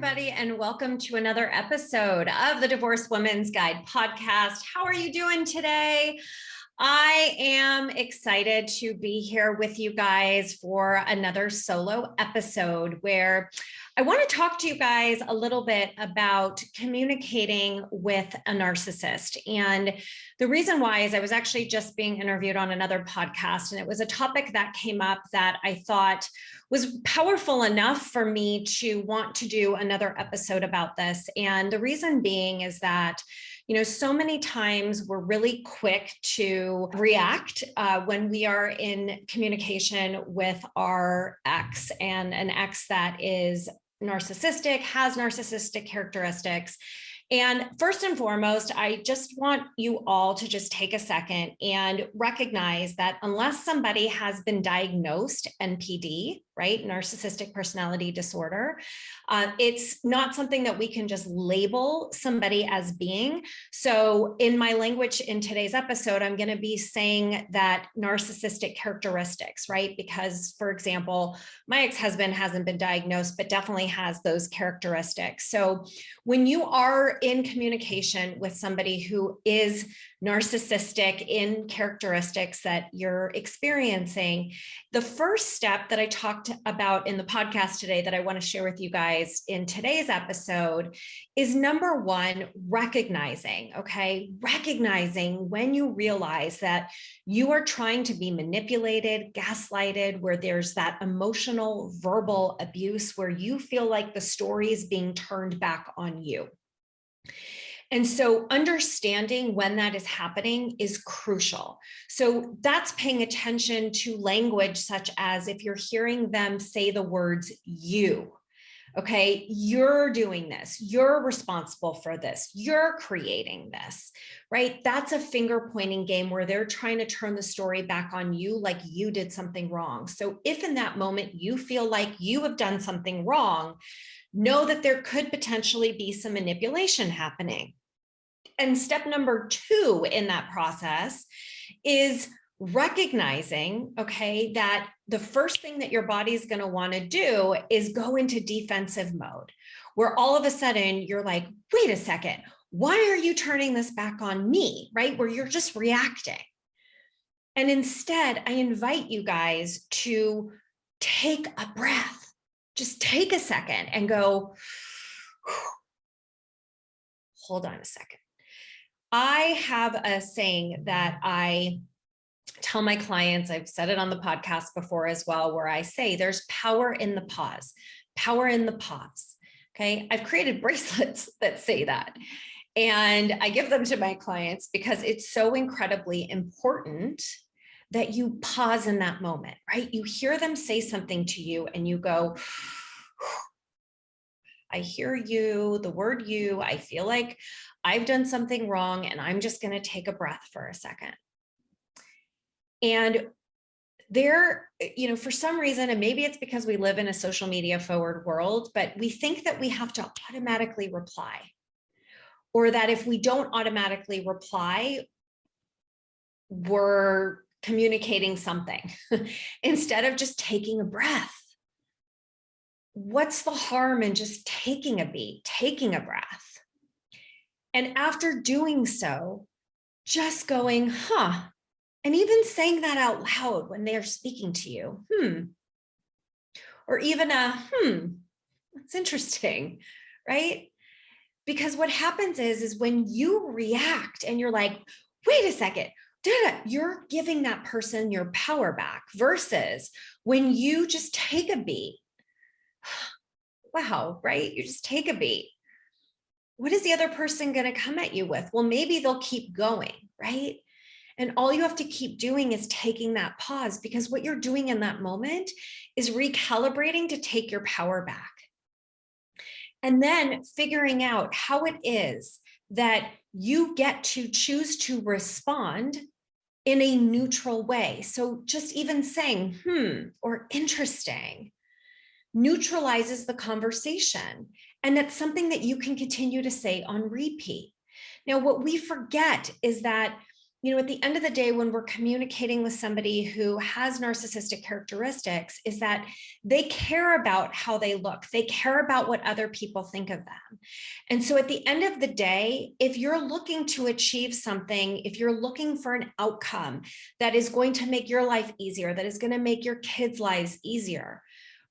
everybody, and welcome to another episode of the Divorced Women's Guide podcast. How are you doing today? I am excited to be here with you guys for another solo episode where I want to talk to you guys a little bit about communicating with a narcissist. And the reason why is I was actually just being interviewed on another podcast, and it was a topic that came up that I thought was powerful enough for me to want to do another episode about this. And the reason being is that so many times we're really quick to react when we are in communication with our ex, and an ex that is narcissistic, has narcissistic characteristics. And first and foremost, I just want you all to just take a second and recognize that unless somebody has been diagnosed NPD, right, narcissistic personality disorder, it's not something that we can just label somebody as being. So in my language in today's episode, I'm going to be saying that narcissistic characteristics, right? Because, for example, my ex-husband hasn't been diagnosed, but definitely has those characteristics. So when you are in communication with somebody who is narcissistic in characteristics that you're experiencing, the first step that I talked about in the podcast today that I want to share with you guys in today's episode is number one, recognizing when you realize that you are trying to be manipulated, gaslighted, where there's that emotional, verbal abuse, where you feel like the story is being turned back on you. And so understanding when that is happening is crucial. So that's paying attention to language such as if you're hearing them say the words you, okay, you're doing this, you're responsible for this, you're creating this, right? That's a finger pointing game where they're trying to turn the story back on you like you did something wrong. So if in that moment you feel like you have done something wrong, know that there could potentially be some manipulation happening. And step number two in that process is recognizing, okay, that the first thing that your body is going to want to do is go into defensive mode, where all of a sudden you're like, wait a second, why are you turning this back on me, right? Where you're just reacting. And instead, I invite you guys to take a breath. Just take a second and go, hold on a second. I have a saying that I tell my clients, I've said it on the podcast before as well, where I say there's power in the pause, power in the pause. Okay. I've created bracelets that say that, and I give them to my clients because it's so incredibly important that you pause in that moment, right? You hear them say something to you and you go, I hear you, the word you, I feel like I've done something wrong, and I'm just going to take a breath for a second. And there, for some reason, and maybe it's because we live in a social media forward world, but we think that we have to automatically reply, or that if we don't automatically reply, we're communicating something instead of just taking a breath. What's the harm in just taking a beat, taking a breath? And after doing so, just going, and even saying that out loud when they're speaking to you, or even that's interesting, right? Because what happens is when you react and you're like, wait a second, you're giving that person your power back, versus when you just take a beat. Wow, right? You just take a beat. What is the other person going to come at you with? Well, maybe they'll keep going, right? And all you have to keep doing is taking that pause, because what you're doing in that moment is recalibrating to take your power back. And then figuring out how it is that you get to choose to respond in a neutral way. So just even saying, or interesting, neutralizes the conversation. And that's something that you can continue to say on repeat. Now, what we forget is that at the end of the day, when we're communicating with somebody who has narcissistic characteristics, is that they care about how they look. They care about what other people think of them. And so at the end of the day, if you're looking to achieve something, if you're looking for an outcome that is going to make your life easier, that is going to make your kids' lives easier,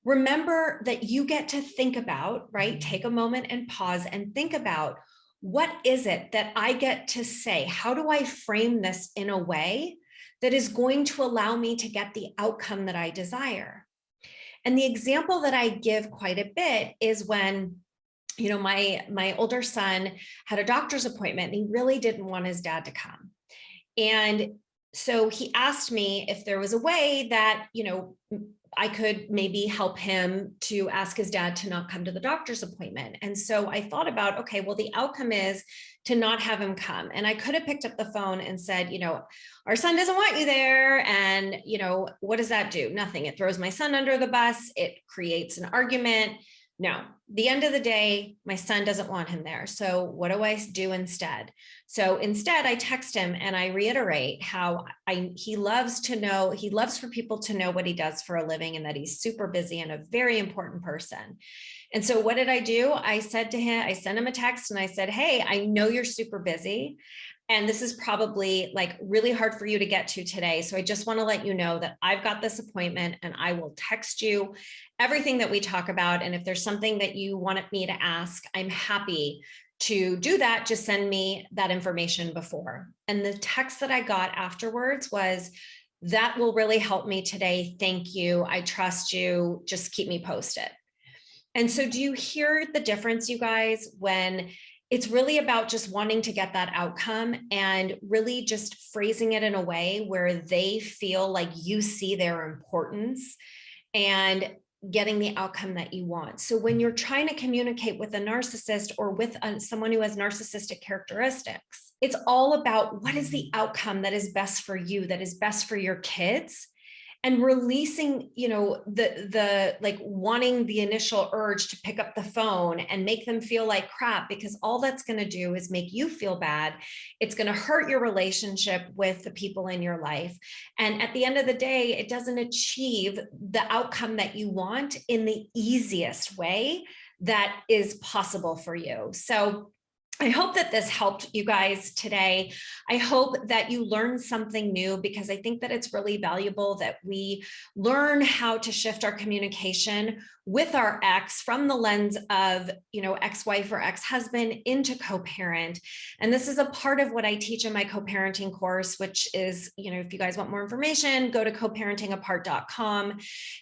remember that you get to think about, right? Take a moment and pause and think about, what is it that I get to say? How do I frame this in a way that is going to allow me to get the outcome that I desire? And the example that I give quite a bit is when, my older son had a doctor's appointment and he really didn't want his dad to come. And so he asked me if there was a way that, I could maybe help him to ask his dad to not come to the doctor's appointment. And so I thought about, okay, well, the outcome is to not have him come. And I could have picked up the phone and said, our son doesn't want you there. And, what does that do? Nothing. It throws my son under the bus. It creates an argument. No, the end of the day, my son doesn't want him there. So what do I do instead? So instead, I text him and I reiterate how he loves for people to know what he does for a living and that he's super busy and a very important person. And so what did I do? I sent him a text and I said, hey, I know you're super busy. And this is probably like really hard for you to get to today. So I just want to let you know that I've got this appointment and I will text you everything that we talk about. And if there's something that you wanted me to ask, I'm happy to do that. Just send me that information before. And the text that I got afterwards was, that will really help me today. Thank you. I trust you. Just keep me posted. And so do you hear the difference, you guys, when it's really about just wanting to get that outcome and really just phrasing it in a way where they feel like you see their importance and getting the outcome that you want. So when you're trying to communicate with a narcissist or with someone who has narcissistic characteristics, it's all about what is the outcome that is best for you, that is best for your kids, and releasing, the like wanting the initial urge to pick up the phone and make them feel like crap, because all that's going to do is make you feel bad. It's going to hurt your relationship with the people in your life. And at the end of the day, it doesn't achieve the outcome that you want in the easiest way that is possible for you. So I hope that this helped you guys today. I hope that you learned something new, because I think that it's really valuable that we learn how to shift our communication with our ex from the lens of, ex-wife or ex-husband into co-parent. And this is a part of what I teach in my co-parenting course, which is, if you guys want more information, go to coparentingapart.com.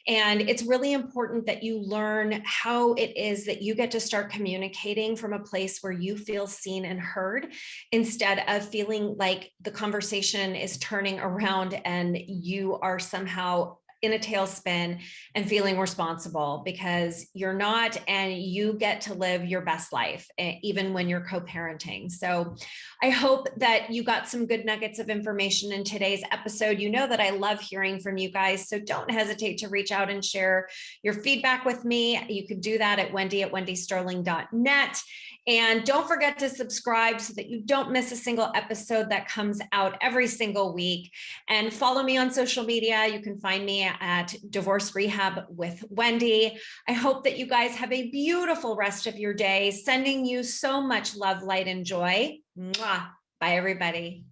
And it's really important that you learn how it is that you get to start communicating from a place where you feel seen and heard, instead of feeling like the conversation is turning around and you are somehow in a tailspin and feeling responsible, because you're not, and you get to live your best life, even when you're co-parenting. So I hope that you got some good nuggets of information in today's episode. You know that I love hearing from you guys, so don't hesitate to reach out and share your feedback with me. You could do that at wendy@wendysterling.net. And don't forget to subscribe so that you don't miss a single episode that comes out every single week. And follow me on social media. You can find me at Divorce Rehab with Wendy. I hope that you guys have a beautiful rest of your day. Sending you so much love, light, and joy. Mwah. Bye, everybody.